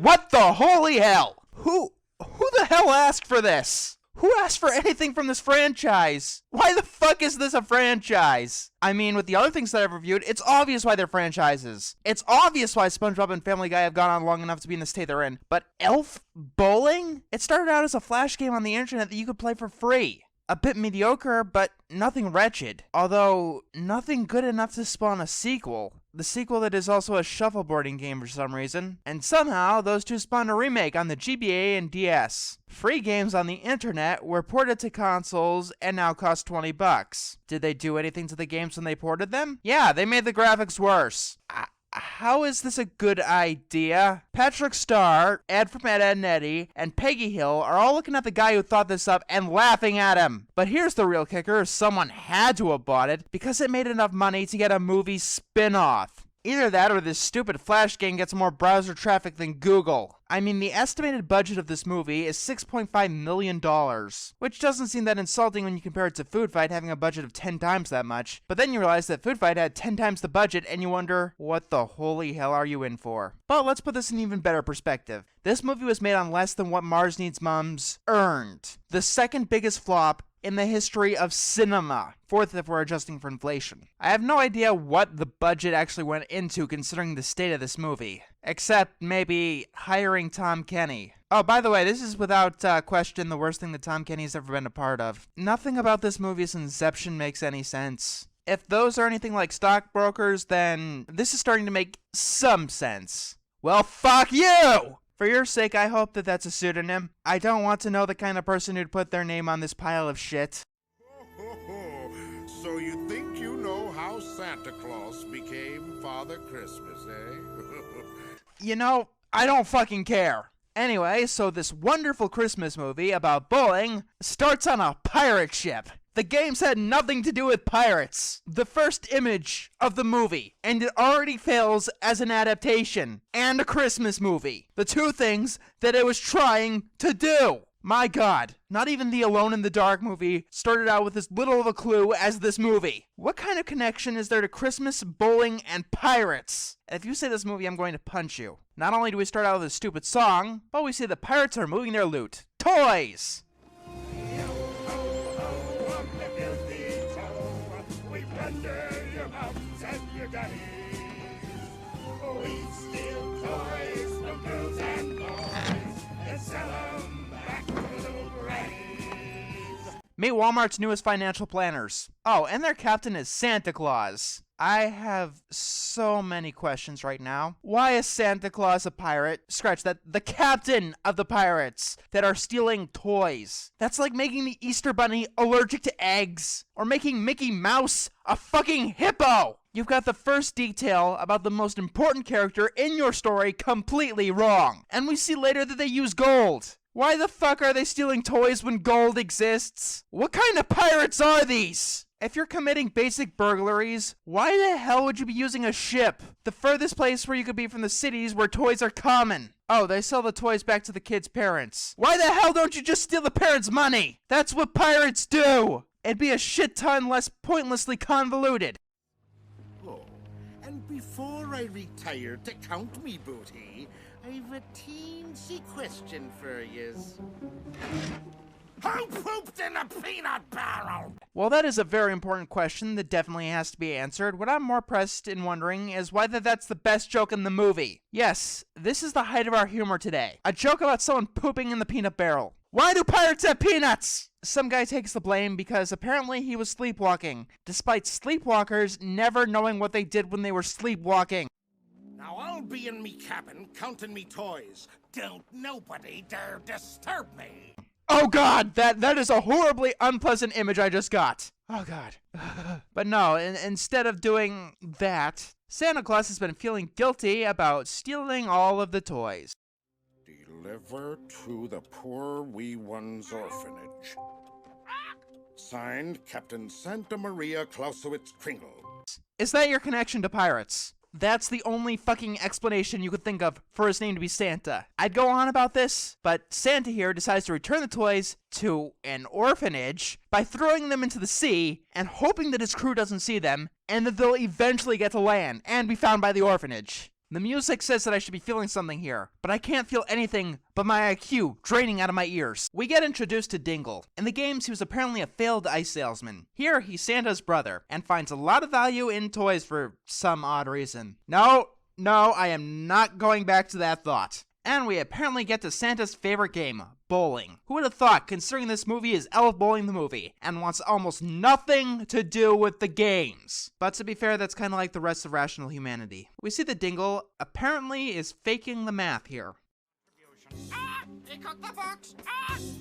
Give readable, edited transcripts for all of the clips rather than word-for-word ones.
What the holy hell? Who the hell asked for this? Who asked for anything from this franchise? Why the fuck is this a franchise? I mean, with the other things that I've reviewed, it's obvious why they're franchises. It's obvious why SpongeBob and Family Guy have gone on long enough to be in the state they're in. But Elf Bowling? It started out as a flash game on the internet that you could play for free. A bit mediocre, but nothing wretched. Although, nothing good enough to spawn a sequel. The sequel that is also a shuffleboarding game for some reason. And somehow, those two spawned a remake on the GBA and DS. Free games on the internet were ported to consoles and now cost $20. Did they do anything to the games when they ported them? Yeah, they made the graphics worse. How is this a good idea? Patrick Starr, Ed from Ed, Edd n Eddy, and Peggy Hill are all looking at the guy who thought this up and laughing at him. But here's the real kicker, someone had to have bought it because it made enough money to get a movie spin-off. Either that or this stupid Flash game gets more browser traffic than Google. I mean, the estimated budget of this movie is $6.5 million, which doesn't seem that insulting when you compare it to Food Fight having a budget of 10 times that much. But then you realize that Food Fight had 10 times the budget and you wonder, what the holy hell are you in for? But let's put this in even better perspective. This movie was made on less than what Mars Needs Mums earned. The second biggest flop in the history of cinema. Fourth if we're adjusting for inflation. I have no idea what the budget actually went into considering the state of this movie. Except maybe hiring Tom Kenny. Oh, by the way, this is without question the worst thing that Tom Kenny's ever been a part of. Nothing about this movie's inception makes any sense. If those are anything like stockbrokers, then this is starting to make some sense. Well, fuck you! For your sake, I hope that that's a pseudonym. I don't want to know the kind of person who'd put their name on this pile of shit. So you think you know how Santa Claus became Father Christmas, eh? You know, I don't fucking care. Anyway, so this wonderful Christmas movie about bowling starts on a pirate ship. The games had nothing to do with pirates. The first image of the movie, and it already fails as an adaptation and a Christmas movie. The two things that it was trying to do. My god, not even the Alone in the Dark movie started out with as little of a clue as this movie. What kind of connection is there to Christmas, bowling, and pirates? If you say this movie, I'm going to punch you. Not only do we start out with a stupid song, but we see the pirates are moving their loot. Toys! Meet Walmart's newest financial planners. Oh, and their captain is Santa Claus. I have so many questions right now. Why is Santa Claus a pirate? Scratch that. The captain of the pirates that are stealing toys. That's like making the Easter Bunny allergic to eggs. Or making Mickey Mouse a fucking hippo. You've got the first detail about the most important character in your story completely wrong. And we see later that they use gold. Why the fuck are they stealing toys when gold exists? What kind of pirates are these? If you're committing basic burglaries, why the hell would you be using a ship? The furthest place where you could be from the cities where toys are common. Oh, they sell the toys back to the kids' parents. Why the hell don't you just steal the parents' money? That's what pirates do! It'd be a shit ton less pointlessly convoluted. Oh, and before I retire to count me booty, I've a teensy question for yous. Who pooped in a peanut barrel? Well, that is a very important question that definitely has to be answered. What I'm more pressed in wondering is whether that's the best joke in the movie. Yes, this is the height of our humor today. A joke about someone pooping in the peanut barrel. Why do pirates have peanuts? Some guy takes the blame because apparently he was sleepwalking, despite sleepwalkers never knowing what they did when they were sleepwalking. Now I'll be in me cabin counting me toys. Don't nobody dare disturb me. Oh god, that is a horribly unpleasant image I just got. Oh god. But no, instead of doing that, Santa Claus has been feeling guilty about stealing all of the toys. Deliver to the poor wee ones orphanage. Signed, Captain Santa Maria Clausewitz Kringle. Is that your connection to pirates? That's the only fucking explanation you could think of for his name to be Santa. I'd go on about this, but Santa here decides to return the toys to an orphanage by throwing them into the sea and hoping that his crew doesn't see them and that they'll eventually get to land and be found by the orphanage. The music says that I should be feeling something here, but I can't feel anything but my IQ draining out of my ears. We get introduced to Dingle. In the games, he was apparently a failed ice salesman. Here, he's Santa's brother, and finds a lot of value in toys for some odd reason. No, I am not going back to that thought. And we apparently get to Santa's favorite game, bowling. Who would have thought, considering this movie is Elf Bowling the movie, and wants almost nothing to do with the games. But to be fair, that's kind of like the rest of rational humanity. We see that Dingle apparently is faking the math here. He cooked the books!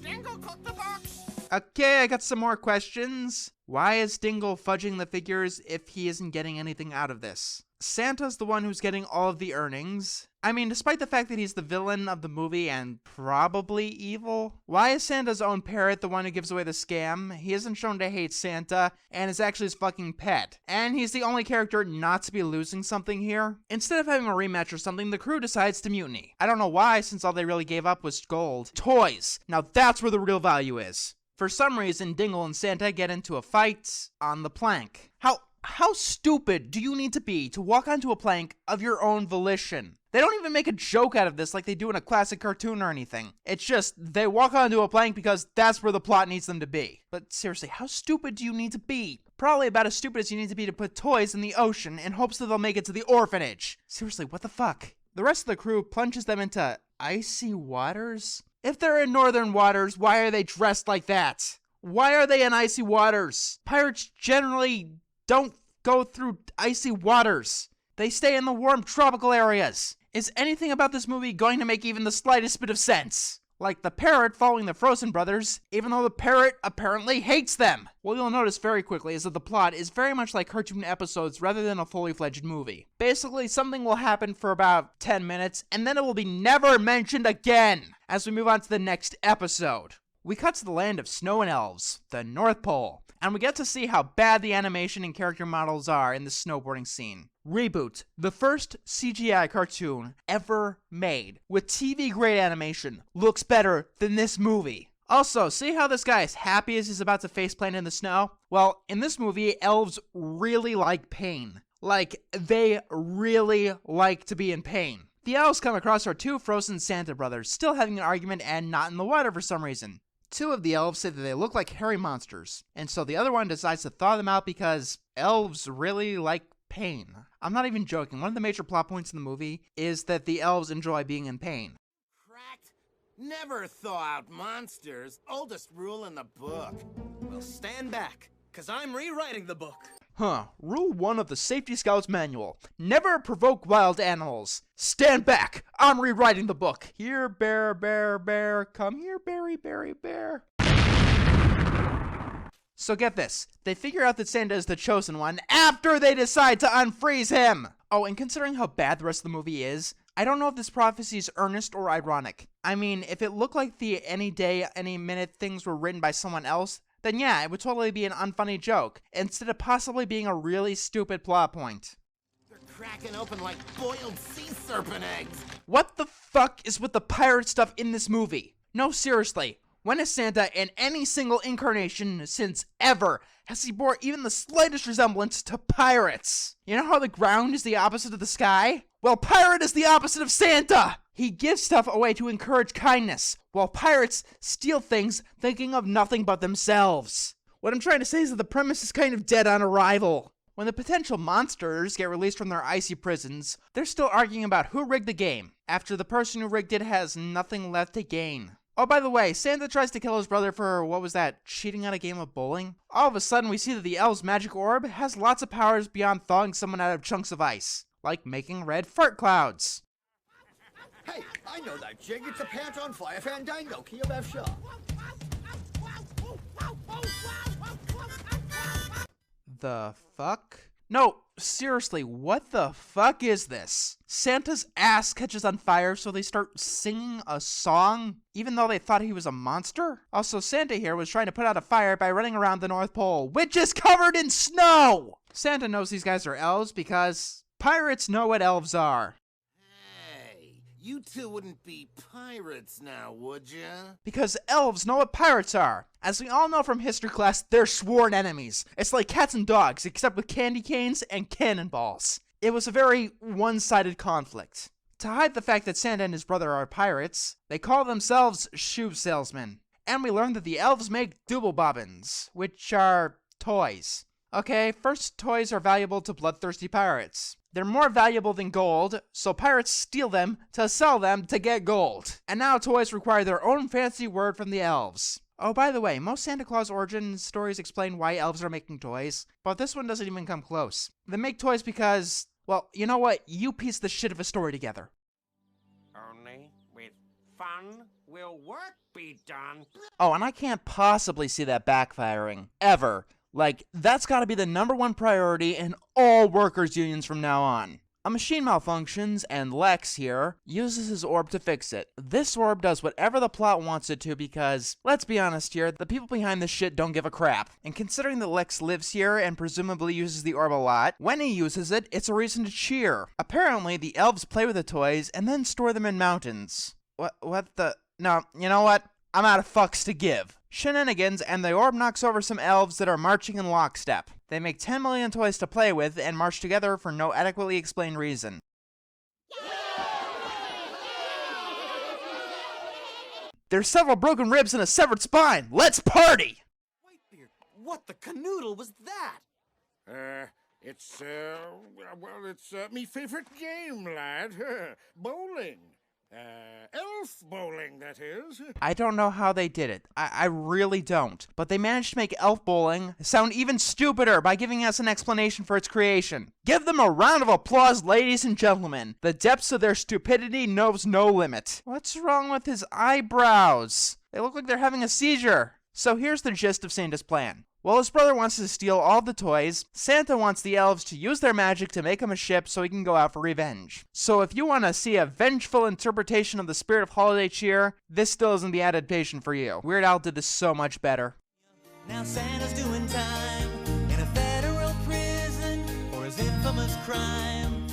Dingle cooked the books! Okay, I got some more questions. Why is Dingle fudging the figures if he isn't getting anything out of this? Santa's the one who's getting all of the earnings. I mean, despite the fact that he's the villain of the movie and probably evil, why is Santa's own parrot the one who gives away the scam? He isn't shown to hate Santa, and is actually his fucking pet. And he's the only character not to be losing something here. Instead of having a rematch or something, the crew decides to mutiny. I don't know why, since all they really gave up was gold. Toys! Now that's where the real value is. For some reason, Dingle and Santa get into a fight on the plank. How stupid do you need to be to walk onto a plank of your own volition? They don't even make a joke out of this like they do in a classic cartoon or anything. It's just, they walk onto a plank because that's where the plot needs them to be. But seriously, how stupid do you need to be? Probably about as stupid as you need to be to put toys in the ocean in hopes that they'll make it to the orphanage. Seriously, what the fuck? The rest of the crew plunges them into icy waters? If they're in northern waters, why are they dressed like that? Why are they in icy waters? Pirates generally don't go through icy waters. They stay in the warm tropical areas. Is anything about this movie going to make even the slightest bit of sense? Like the parrot following the Frozen brothers, even though the parrot apparently hates them. What you'll notice very quickly is that the plot is very much like cartoon episodes rather than a fully fledged movie. Basically, something will happen for about 10 minutes, and then it will be never mentioned again as we move on to the next episode. We cut to the land of snow and elves, the North Pole, and we get to see how bad the animation and character models are in the snowboarding scene. Reboot, the first CGI cartoon ever made with TV-grade animation, looks better than this movie. Also, see how this guy is happy as he's about to faceplant in the snow? Well, in this movie, elves really like pain. Like, they really like to be in pain. The elves come across our two frozen Santa brothers, still having an argument and not in the water for some reason. Two of the elves say that they look like hairy monsters, and so the other one decides to thaw them out because elves really like pain. I'm not even joking. One of the major plot points in the movie is that the elves enjoy being in pain. Cracked. Never thaw out monsters. Oldest rule in the book. Well, stand back, because I'm rewriting the book. Rule 1 of the Safety Scouts Manual. Never provoke wild animals. Stand back! I'm rewriting the book. Here, bear, bear, bear. Come here, berry, berry, bear. So get this. They figure out that Santa is the chosen one after they decide to unfreeze him! Oh, and considering how bad the rest of the movie is, I don't know if this prophecy is earnest or ironic. I mean, if it looked like the any day, any minute things were written by someone else, then yeah, it would totally be an unfunny joke, instead of possibly being a really stupid plot point. They're cracking open like boiled sea serpent eggs. What the fuck is with the pirate stuff in this movie? No, seriously, when has Santa in any single incarnation since ever has he bore even the slightest resemblance to pirates? You know how the ground is the opposite of the sky? Well, pirate is the opposite of Santa! He gives stuff away to encourage kindness, while pirates steal things thinking of nothing but themselves. What I'm trying to say is that the premise is kind of dead on arrival. When the potential monsters get released from their icy prisons, they're still arguing about who rigged the game, after the person who rigged it has nothing left to gain. Oh, by the way, Santa tries to kill his brother for, what was that, cheating at a game of bowling? All of a sudden, we see that the elf's magic orb has lots of powers beyond thawing someone out of chunks of ice, like making red fart clouds. Hey, I know that jig. It's a pants on fire fandango. Key of F sharp. The fuck? No, seriously, what the fuck is this? Santa's ass catches on fire, so they start singing a song, even though they thought he was a monster? Also, Santa here was trying to put out a fire by running around the North Pole, which is covered in snow! Santa knows these guys are elves because pirates know what elves are. You two wouldn't be pirates now, would ya? Because elves know what pirates are. As we all know from history class, they're sworn enemies. It's like cats and dogs, except with candy canes and cannonballs. It was a very one-sided conflict. To hide the fact that Santa and his brother are pirates, they call themselves shoe salesmen. And we learned that the elves make dooblebubbins, which are toys. Okay, first, toys are valuable to bloodthirsty pirates. They're more valuable than gold, so pirates steal them to sell them to get gold. And now toys require their own fancy word from the elves. Oh, by the way, most Santa Claus origin stories explain why elves are making toys, but this one doesn't even come close. They make toys because, well, you know what? You piece the shit of a story together. Only with fun will work be done. Oh, and I can't possibly see that backfiring. Ever. Like, that's gotta be the #1 priority in all workers' unions from now on. A machine malfunctions, and Lex here uses his orb to fix it. This orb does whatever the plot wants it to because, let's be honest here, the people behind this shit don't give a crap. And considering that Lex lives here and presumably uses the orb a lot, when he uses it, it's a reason to cheer. Apparently, the elves play with the toys and then store them in mountains. What the? No, you know what? I'm out of fucks to give. Shenanigans, and the orb knocks over some elves that are marching in lockstep. They make 10 million toys to play with and march together for no adequately explained reason. There's several broken ribs and a severed spine. Let's party! Whitebeard, what the canoodle was that? It's me favorite game, lad. Bowling. Elf bowling, that is. I don't know how they did it. I really don't. But they managed to make elf bowling sound even stupider by giving us an explanation for its creation. Give them a round of applause, ladies and gentlemen. The depths of their stupidity knows no limit. What's wrong with his eyebrows? They look like they're having a seizure. So here's the gist of Santa's plan. While his brother wants to steal all the toys, Santa wants the elves to use their magic to make him a ship so he can go out for revenge. So if you want to see a vengeful interpretation of the spirit of holiday cheer, this still isn't the adaptation for you. Weird Al did this so much better. Now Santa's doing time in a federal prison for his infamous crime.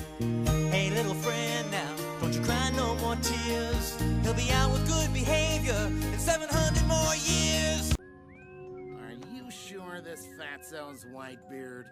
Hey little friend, now don't you cry no more tears. He'll be out with good behavior in 700 more years. Sure this fatso's Whitebeard?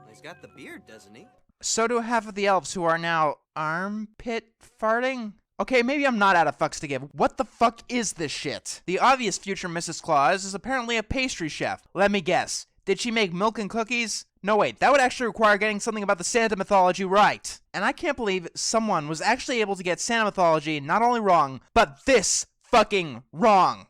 He's got the beard, doesn't he? So do half of the elves who are now armpit farting? Okay, maybe I'm not out of fucks to give. What the fuck is this shit? The obvious future Mrs. Claus is apparently a pastry chef. Let me guess. Did she make milk and cookies? No, wait, that would actually require getting something about the Santa mythology right. And I can't believe someone was actually able to get Santa mythology not only wrong, but this fucking wrong.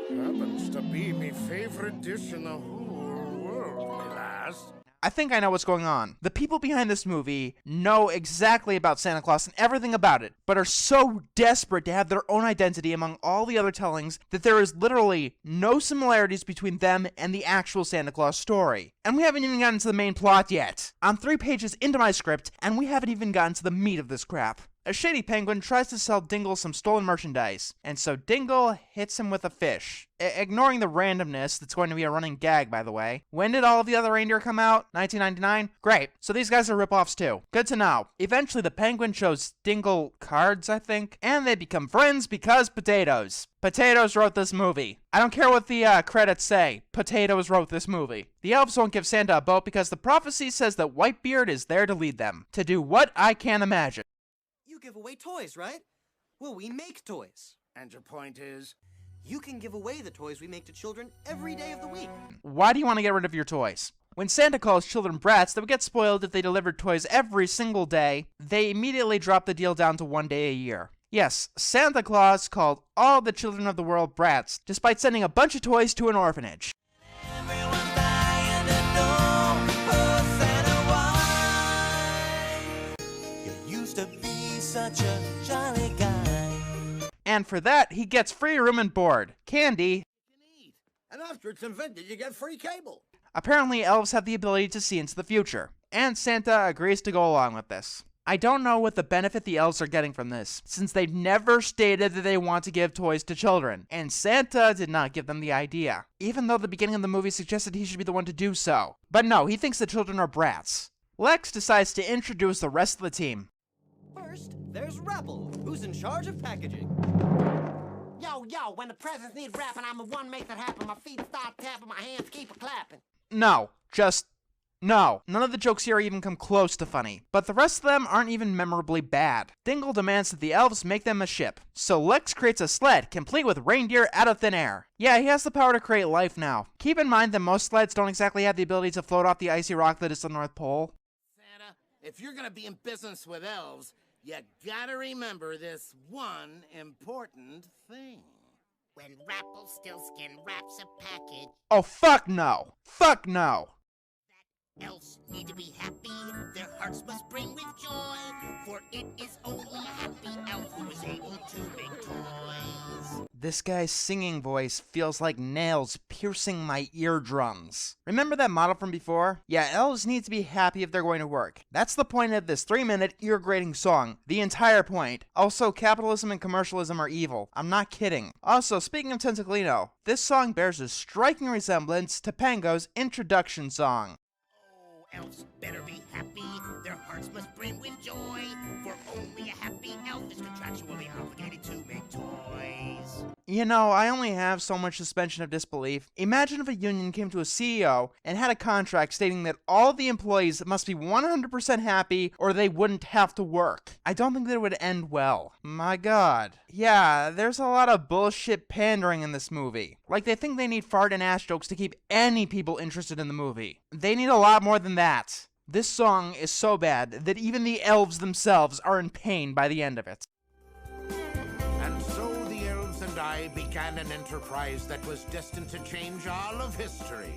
Happens to be me favorite dish in the whole world, me lass. I think I know what's going on. The people behind this movie know exactly about Santa Claus and everything about it, but are so desperate to have their own identity among all the other tellings that there is literally no similarities between them and the actual Santa Claus story. And we haven't even gotten to the main plot yet. I'm 3 pages into my script, and we haven't even gotten to the meat of this crap. A shady penguin tries to sell Dingle some stolen merchandise, and so Dingle hits him with a fish. Ignoring the randomness that's going to be a running gag, by the way. When did all of the other reindeer come out? 1999? Great. So these guys are ripoffs too. Good to know. Eventually the penguin shows Dingle cards, I think, and they become friends because potatoes. Potatoes wrote this movie. I don't care what the credits say. Potatoes wrote this movie. The elves won't give Santa a boat because the prophecy says that Whitebeard is there to lead them. To do what? I can't imagine. You give away toys, right? Well, we make toys. And your point is? You can give away the toys we make to children every day of the week. Why do you want to get rid of your toys? When Santa calls children brats that would get spoiled if they delivered toys every single day, they immediately drop the deal down to 1 day a year. Yes, Santa Claus called all the children of the world brats, despite sending a bunch of toys to an orphanage. Everyone's dying to know, oh Santa, why? You used to be such a jolly guy. And for that, he gets free room and board, candy. And after it's invented, you get free cable. Apparently, elves have the ability to see into the future, and Santa agrees to go along with this. I don't know what the benefit the elves are getting from this, since they've never stated that they want to give toys to children, and Santa did not give them the idea, even though the beginning of the movie suggested he should be the one to do so. But no, he thinks the children are brats. Lex decides to introduce the rest of the team. First, there's Rebel, who's in charge of packaging. Yo, when the presents need wrapping, I'm the one make that happen. My feet start tapping, my hands keep a-clapping. No, just No, none of the jokes here even come close to funny, but the rest of them aren't even memorably bad. Dingle demands that the elves make them a ship, so Lex creates a sled complete with reindeer out of thin air. Yeah, he has the power to create life now. Keep in mind that most sleds don't exactly have the ability to float off the icy rock that is the North Pole. Santa, if you're gonna be in business with elves, you gotta remember this one important thing. When Rappelstiltskin wraps a package, Oh, fuck no! Fuck no! elves need to be happy. Their hearts must brim with joy, for it is only a happy elf who is able to make toys. This guy's singing voice feels like nails piercing my eardrums. Remember that model from before? Yeah, elves need to be happy if they're going to work. That's the point of this 3-minute ear-grating song. The entire point. Also, capitalism and commercialism are evil. I'm not kidding. Also, speaking of Tentaclino, this song bears a striking resemblance to Pango's introduction song. Elves better be happy, their hearts must brim with joy, for only a happy elf is contractually obligated to make toys. You know, I only have so much suspension of disbelief. Imagine if a union came to a CEO and had a contract stating that all of the employees must be 100% happy or they wouldn't have to work. I don't think that it would end well. My god. Yeah, there's a lot of bullshit pandering in this movie. Like, they think they need fart and ass jokes to keep any people interested in the movie. They need a lot more than that. This song is so bad that even the elves themselves are in pain by the end of it. And so the elves and I began an enterprise that was destined to change all of history.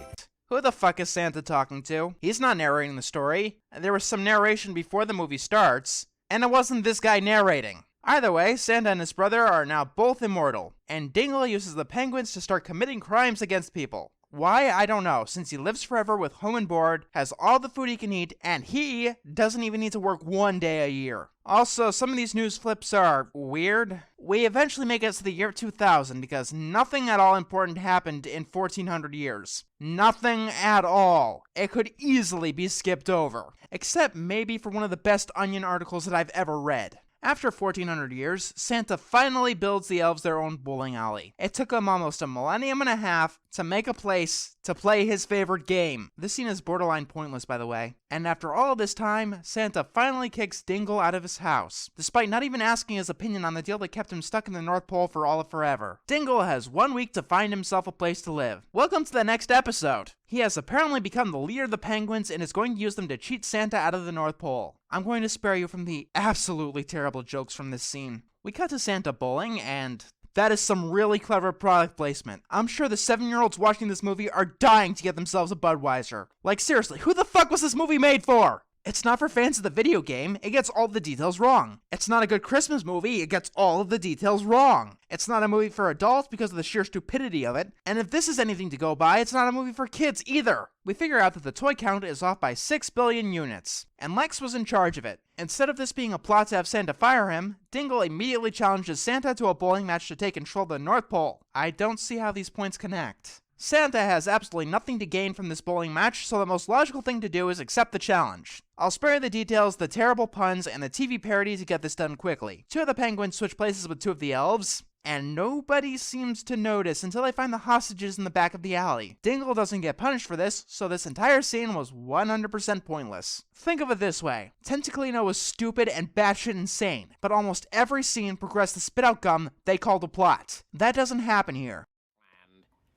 Who the fuck is Santa talking to? He's not narrating the story. There was some narration before the movie starts, and it wasn't this guy narrating. Either way, Santa and his brother are now both immortal, and Dingle uses the penguins to start committing crimes against people. Why? I don't know, since he lives forever with home and board, has all the food he can eat, and he doesn't even need to work 1 day a year. Also, some of these news flips are weird. We eventually make it to the year 2000 because nothing at all important happened in 1400 years. Nothing at all. It could easily be skipped over, except maybe for one of the best Onion articles that I've ever read. After 1400 years, Santa finally builds the elves their own bowling alley. It took him almost a millennium and a half to make a place to play his favorite game. This scene is borderline pointless, by the way. And after all this time, Santa finally kicks Dingle out of his house, despite not even asking his opinion on the deal that kept him stuck in the North Pole for all of forever. Dingle has 1 week to find himself a place to live. Welcome to the next episode. He has apparently become the leader of the penguins and is going to use them to cheat Santa out of the North Pole. I'm going to spare you from the absolutely terrible jokes from this scene. We cut to Santa bowling, and that is some really clever product placement. I'm sure the 7-year-olds watching this movie are dying to get themselves a Budweiser. Like, seriously, who the fuck was this movie made for? It's not for fans of the video game, it gets all the details wrong. It's not a good Christmas movie, it gets all of the details wrong. It's not a movie for adults because of the sheer stupidity of it, and if this is anything to go by, it's not a movie for kids either. We figure out that the toy count is off by 6 billion units, and Lex was in charge of it. Instead of this being a plot to have Santa fire him, Dingle immediately challenges Santa to a bowling match to take control of the North Pole. I don't see how these points connect. Santa has absolutely nothing to gain from this bowling match, so the most logical thing to do is accept the challenge. I'll spare you the details, the terrible puns, and the TV parody to get this done quickly. 2 of the penguins switch places with 2 of the elves, and nobody seems to notice until they find the hostages in the back of the alley. Dingle doesn't get punished for this, so this entire scene was 100% pointless. Think of it this way. Tentaclino was stupid and batshit insane, but almost every scene progressed to spit out gum they called a plot. That doesn't happen here.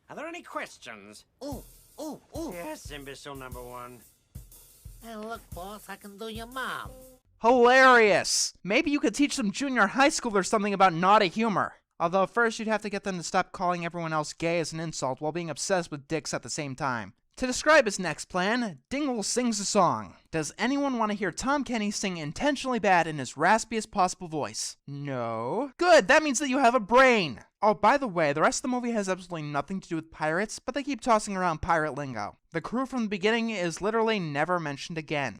Are there any questions? Ooh. Yes, imbecile number 1. Hey, look, boss, I can do your mom. Hilarious! Maybe you could teach some junior high schoolers something about naughty humor. Although first you'd have to get them to stop calling everyone else gay as an insult while being obsessed with dicks at the same time. To describe his next plan, Dingle sings a song. Does anyone want to hear Tom Kenny sing intentionally bad in his raspiest possible voice? No? Good, that means that you have a brain! Oh, by the way, the rest of the movie has absolutely nothing to do with pirates, but they keep tossing around pirate lingo. The crew from the beginning is literally never mentioned again.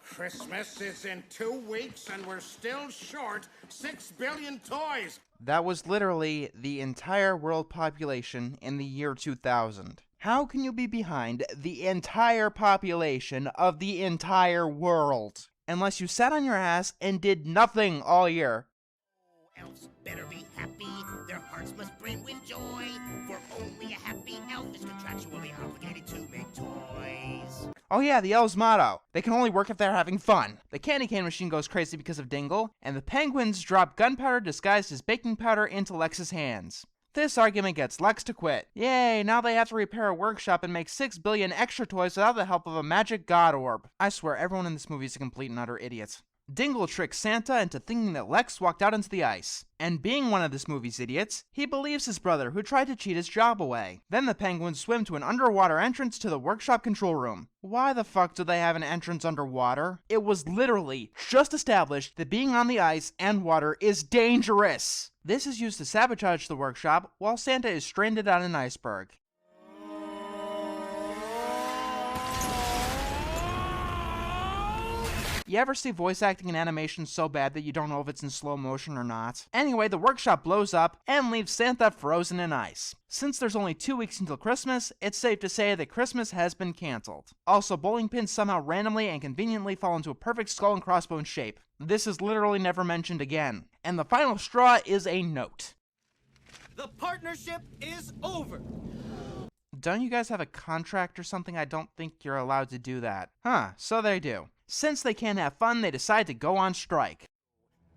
Christmas is in 2 weeks and we're still short 6 billion toys. That was literally the entire world population in the year 2000. How can you be behind the entire population of the entire world? Unless you sat on your ass and did nothing all year. Elves better be happy, their hearts must brim with joy, for only a happy elf is contractually obligated to make toys. Oh yeah, the elves' motto. They can only work if they're having fun. The candy cane machine goes crazy because of Dingle, and the penguins drop gunpowder disguised as baking powder into Lex's hands. This argument gets Lex to quit. Yay, now they have to repair a workshop and make 6 billion extra toys without the help of a magic god orb. I swear, everyone in this movie is a complete and utter idiot. Dingle tricks Santa into thinking that Lex walked out into the ice. And being one of this movie's idiots, he believes his brother who tried to cheat his job away. Then the penguins swim to an underwater entrance to the workshop control room. Why the fuck do they have an entrance underwater? It was literally just established that being on the ice and water is dangerous. This is used to sabotage the workshop while Santa is stranded on an iceberg. You ever see voice acting in animation so bad that you don't know if it's in slow motion or not? Anyway, the workshop blows up and leaves Santa frozen in ice. Since there's only 2 weeks until Christmas, it's safe to say that Christmas has been cancelled. Also, bowling pins somehow randomly and conveniently fall into a perfect skull and crossbones shape. This is literally never mentioned again. And the final straw is a note. The partnership is over. Don't you guys have a contract or something? I don't think you're allowed to do that. Huh, so they do. Since they can't have fun, they decide to go on strike.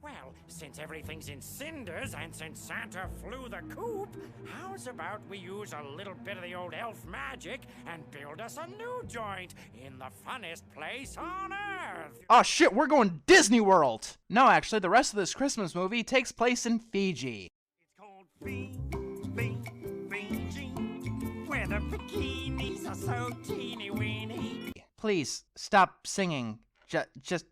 Well, since everything's in cinders and since Santa flew the coop, how's about we use a little bit of the old elf magic and build us a new joint in the funnest place on Earth? Oh shit, we're going Disney World! No, actually, the rest of this Christmas movie takes place in Fiji. It's called Fiji, where the bikinis are so teeny weeny. Please, stop singing. Just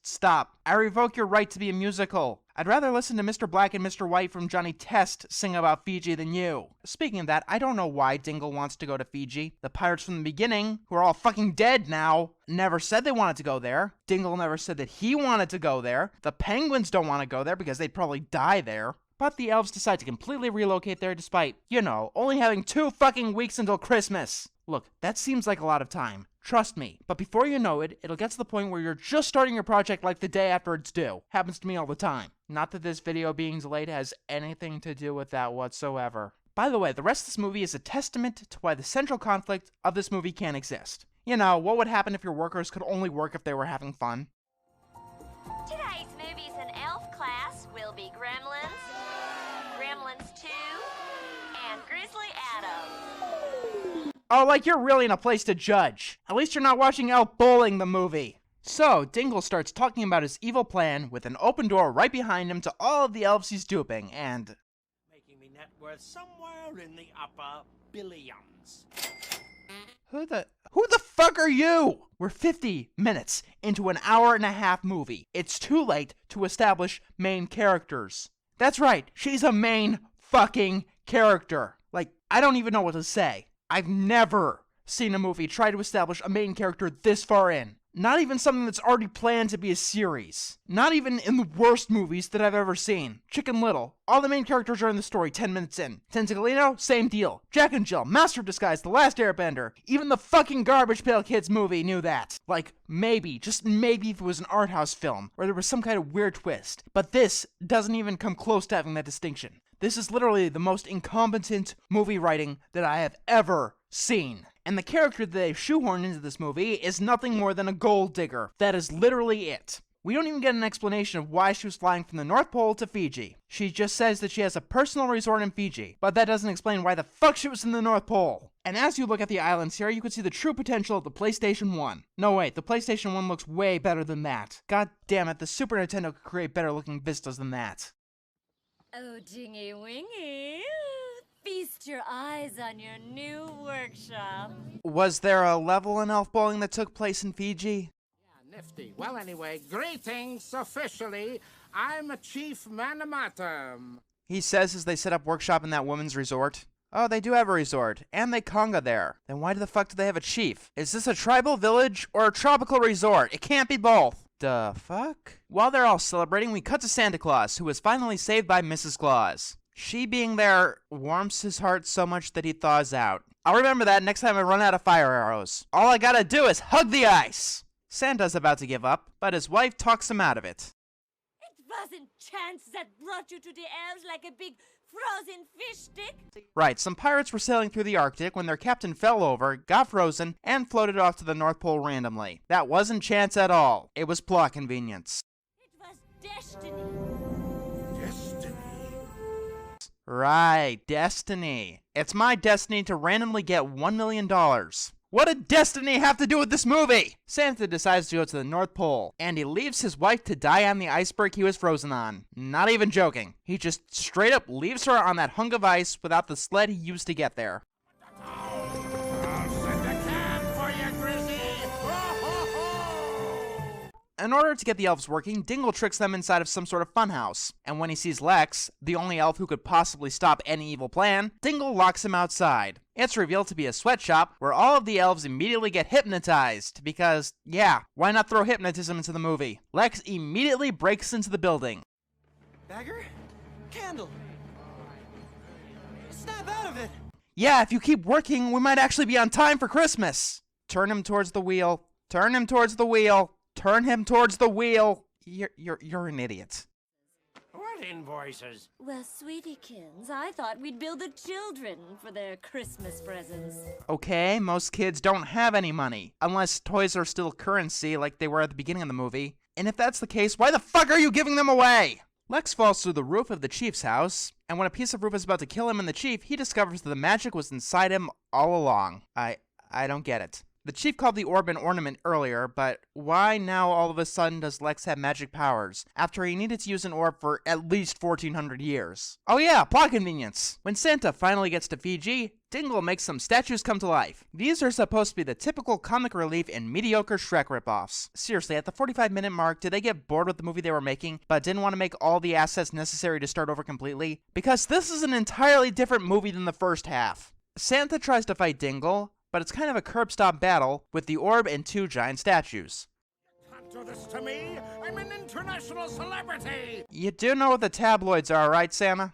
stop. I revoke your right to be a musical. I'd rather listen to Mr. Black and Mr. White from Johnny Test sing about Fiji than you. Speaking of that, I don't know why Dingle wants to go to Fiji. The pirates from the beginning, who are all fucking dead now, never said they wanted to go there. Dingle never said that he wanted to go there. The penguins don't want to go there because they'd probably die there. But the elves decide to completely relocate there despite, you know, only having 2 fucking weeks until Christmas. Look, that seems like a lot of time. Trust me. But before you know it, it'll get to the point where you're just starting your project like the day after it's due. Happens to me all the time. Not that this video being delayed has anything to do with that whatsoever. By the way, the rest of this movie is a testament to why the central conflict of this movie can't exist. You know, what would happen if your workers could only work if they were having fun? Today's movies in elf class will be Gremlins, Gremlins 2, and Grizzly Adams. Oh, like you're really in a place to judge. At least you're not watching Elf Bowling the movie. So, Dingle starts talking about his evil plan with an open door right behind him to all of the elves he's duping, and... Making me net worth somewhere in the upper billions. Who the fuck are you? We're 50 minutes into an hour-and-a-half movie. It's too late to establish main characters. That's right, she's a main fucking character. Like, I don't even know what to say. I've never seen a movie try to establish a main character this far in. Not even something that's already planned to be a series. Not even in the worst movies that I've ever seen. Chicken Little. All the main characters are in the story 10 minutes in. Tentacolino, same deal. Jack and Jill, Master of Disguise, The Last Airbender. Even the fucking Garbage Pail Kids movie knew that. Like, maybe, just maybe if it was an art house film, or there was some kind of weird twist. But this doesn't even come close to having that distinction. This is literally the most incompetent movie writing that I have ever seen. And the character that they shoehorned into this movie is nothing more than a gold digger. That is literally it. We don't even get an explanation of why she was flying from the North Pole to Fiji. She just says that she has a personal resort in Fiji, but that doesn't explain why the fuck she was in the North Pole. And as you look at the islands here, you can see the true potential of the PlayStation 1. No, wait, the PlayStation 1 looks way better than that. God damn it, the Super Nintendo could create better looking vistas than that. Oh, dingy wingy. Feast your eyes on your new workshop. Was there a level in Elf Bowling that took place in Fiji? Yeah, nifty. Well, anyway, greetings officially. I'm a Chief Manamatum. He says as they set up workshop in that woman's resort. Oh, they do have a resort, and they conga there. Then why the fuck do they have a chief? Is this a tribal village or a tropical resort? It can't be both. The fuck? While they're all celebrating, we cut to Santa Claus, who was finally saved by Mrs. Claus. She being there warms his heart so much that he thaws out. I'll remember that next time I run out of fire arrows. All I gotta do is hug the ice! Santa's about to give up, but his wife talks him out of it. It's wasn't chance that brought you to the elves like a big frozen fish stick? Right, some pirates were sailing through the Arctic when their captain fell over, got frozen, and floated off to the North Pole randomly. That wasn't chance at all. It was plot convenience. It was destiny. Destiny. Right, destiny. It's my destiny to randomly get $1 million. What did destiny have to do with this movie? Santa decides to go to the North Pole, and he leaves his wife to die on the iceberg he was frozen on. Not even joking. He just straight up leaves her on that hunk of ice without the sled he used to get there. I'll send a cab for you, Grizzy. Ho, ho, ho. In order to get the elves working, Dingle tricks them inside of some sort of funhouse. And when he sees Lex, the only elf who could possibly stop any evil plan, Dingle locks him outside. It's revealed to be a sweatshop where all of the elves immediately get hypnotized because, yeah, why not throw hypnotism into the movie? Lex immediately breaks into the building. Dagger? Candle! Snap out of it! Yeah, if you keep working, we might actually be on time for Christmas. Turn him towards the wheel. Turn him towards the wheel. Turn him towards the wheel. You're an idiot. What invoices? Well, sweetiekins, I thought we'd bill the children for their Christmas presents. Okay, most kids don't have any money, unless toys are still currency like they were at the beginning of the movie. And if that's the case, why the fuck are you giving them away? Lex falls through the roof of the chief's house, and when a piece of roof is about to kill him and the chief, he discovers that the magic was inside him all along. I don't get it. The chief called the orb an ornament earlier, but why now all of a sudden does Lex have magic powers, after he needed to use an orb for at least 1400 years? Oh yeah, plot convenience! When Santa finally gets to Fiji, Dingle makes some statues come to life. These are supposed to be the typical comic relief and mediocre Shrek ripoffs. Seriously, at the 45-minute mark, did they get bored with the movie they were making, but didn't want to make all the assets necessary to start over completely? Because this is an entirely different movie than the first half. Santa tries to fight Dingle, but it's kind of a curb-stop battle with the orb and two giant statues. Can't do this to me. I'm an international celebrity. You do know what the tabloids are, right, Santa?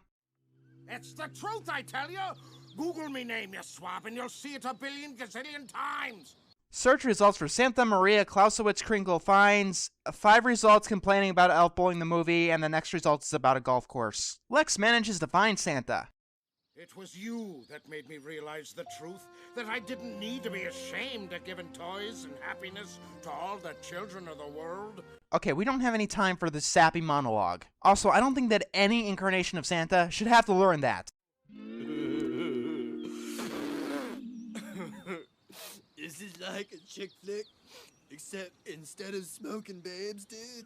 It's the truth, I tell you. Google me name, you swab, and you'll see it a billion gazillion times. Search results for Santa Maria Clausewitz Krinkle finds 5 results complaining about Elf Bowling the movie, and the next result is about a golf course. Lex manages to find Santa. It was you that made me realize the truth, that I didn't need to be ashamed of giving toys and happiness to all the children of the world. Okay, we don't have any time for this sappy monologue. Also, I don't think that any incarnation of Santa should have to learn that. This is like a chick flick, except instead of smoking babes, dude,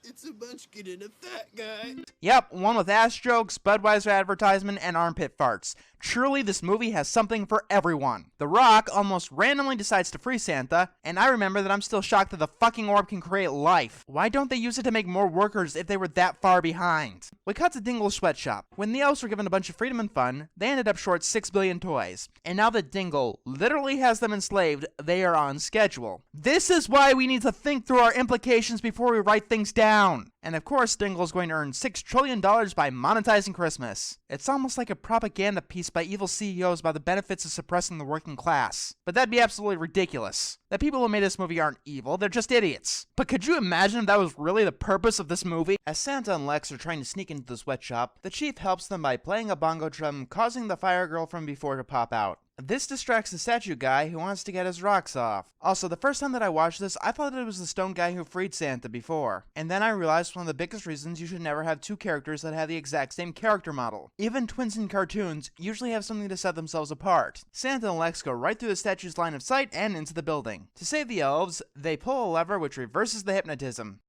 it's a munchkin and a fat guy. Yep, one with ass jokes, Budweiser advertisement, and armpit farts. Truly, this movie has something for everyone. The Rock almost randomly decides to free Santa, and I remember that I'm still shocked that the fucking orb can create life. Why don't they use it to make more workers if they were that far behind? We cut to Dingle's sweatshop. When the elves were given a bunch of freedom and fun, they ended up short 6 billion toys. And now that Dingle literally has them enslaved, they are on schedule. This is why we need to think through our implications before we write thing's down. And of course, Dingle's going to earn $6 trillion by monetizing Christmas. It's almost like a propaganda piece by evil CEOs about the benefits of suppressing the working class. But that'd be absolutely ridiculous. The people who made this movie aren't evil, they're just idiots. But could you imagine if that was really the purpose of this movie? As Santa and Lex are trying to sneak into the sweatshop, the chief helps them by playing a bongo drum, causing the fire girl from before to pop out. This distracts the statue guy who wants to get his rocks off. Also, the first time that I watched this, I thought it was the stone guy who freed Santa before. And then I realized one of the biggest reasons you should never have two characters that have the exact same character model. Even twins in cartoons usually have something to set themselves apart. Santa and Lex go right through the statue's line of sight and into the building. To save the elves, they pull a lever which reverses the hypnotism.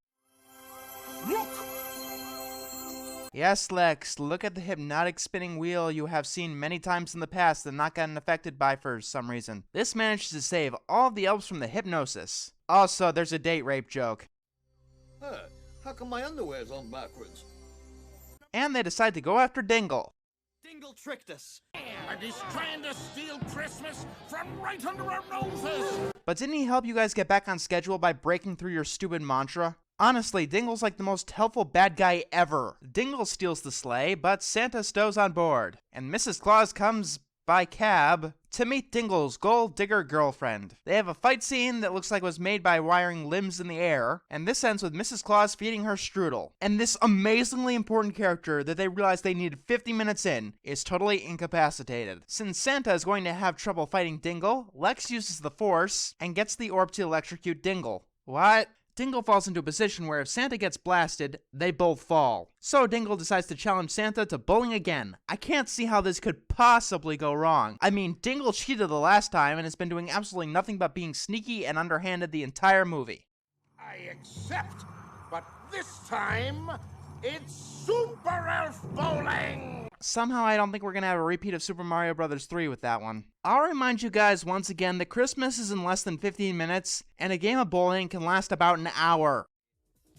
Look! Yes, Lex, look at the hypnotic spinning wheel you have seen many times in the past and not gotten affected by for some reason. This manages to save all of the elves from the hypnosis. Also, there's a date rape joke. Huh, how come my underwear's on backwards? And they decide to go after Dingle. Dingle tricked us. And he's trying to steal Christmas from right under our noses! But didn't he help you guys get back on schedule by breaking through your stupid mantra? Honestly, Dingle's like the most helpful bad guy ever. Dingle steals the sleigh, but Santa stows on board. And Mrs. Claus comes by cab to meet Dingle's gold digger girlfriend. They have a fight scene that looks like it was made by wiring limbs in the air, and this ends with Mrs. Claus feeding her strudel. And this amazingly important character that they realize they needed 50 minutes in is totally incapacitated. Since Santa is going to have trouble fighting Dingle, Lex uses the Force and gets the orb to electrocute Dingle. What? Dingle falls into a position where if Santa gets blasted, they both fall. So Dingle decides to challenge Santa to bowling again. I can't see how this could possibly go wrong. I mean, Dingle cheated the last time and has been doing absolutely nothing but being sneaky and underhanded the entire movie. I accept, but this time, it's Super Elf Bowling! Somehow I don't think we're gonna have a repeat of Super Mario Bros. 3 with that one. I'll remind you guys once again that Christmas is in less than 15 minutes, and a game of bowling can last about an hour.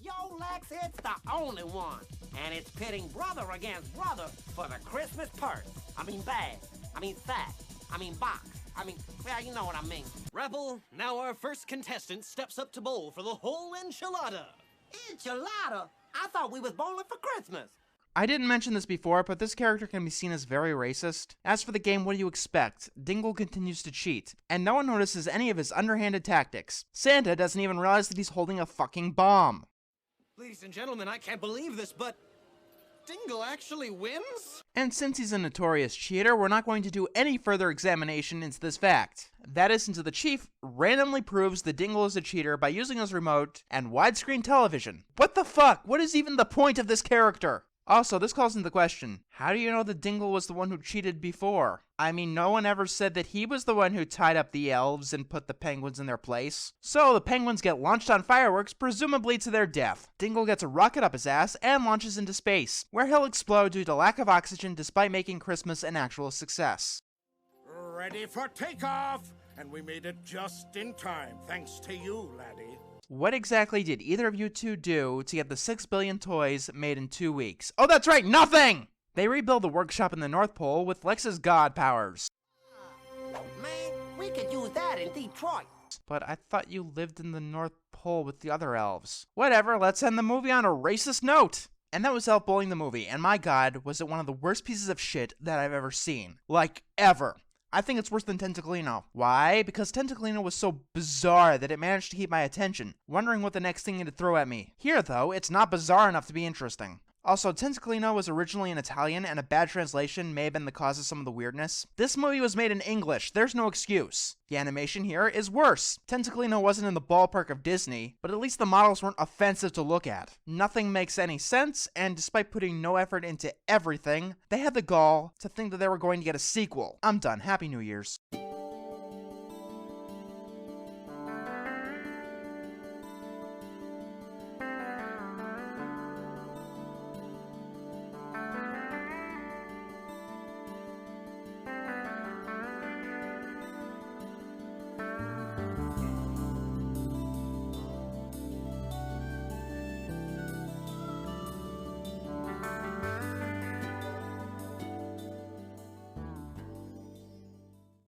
Yo, Lex, it's the only one. And it's pitting brother against brother for the Christmas purse. I mean bag. I mean fat. I mean box. I mean, well, you know what I mean. Rebel, now our first contestant steps up to bowl for the whole enchilada. Enchilada? I thought we was bowling for Christmas. I didn't mention this before, but this character can be seen as very racist. As for the game, what do you expect? Dingle continues to cheat, and no one notices any of his underhanded tactics. Santa doesn't even realize that he's holding a fucking bomb. Ladies and gentlemen, I can't believe this, but Dingle actually wins? And since he's a notorious cheater, we're not going to do any further examination into this fact. That is until the chief randomly proves that Dingle is a cheater by using his remote and widescreen television. What the fuck? What is even the point of this character? Also, this calls into question, how do you know that Dingle was the one who cheated before? I mean, no one ever said that he was the one who tied up the elves and put the penguins in their place. So the penguins get launched on fireworks, presumably to their death. Dingle gets a rocket up his ass and launches into space, where he'll explode due to lack of oxygen despite making Christmas an actual success. Ready for takeoff! And we made it just in time, thanks to you, laddie. What exactly did either of you two do to get the 6 billion toys made in 2 weeks? Oh, that's right, nothing! They rebuild the workshop in the North Pole with Lex's god powers. Man, we could use that in Detroit. But I thought you lived in the North Pole with the other elves. Whatever, let's end the movie on a racist note. And that was Elf Bowling the movie, and my god, was it one of the worst pieces of shit that I've ever seen. Like, ever. I think it's worse than Tentaclino. Why? Because Tentaclino was so bizarre that it managed to keep my attention, wondering what the next thing it'd throw at me. Here, though, it's not bizarre enough to be interesting. Also, Tentaclino was originally in Italian, and a bad translation may have been the cause of some of the weirdness. This movie was made in English, there's no excuse. The animation here is worse. Tentaclino wasn't in the ballpark of Disney, but at least the models weren't offensive to look at. Nothing makes any sense, and despite putting no effort into everything, they had the gall to think that they were going to get a sequel. I'm done. Happy New Year's.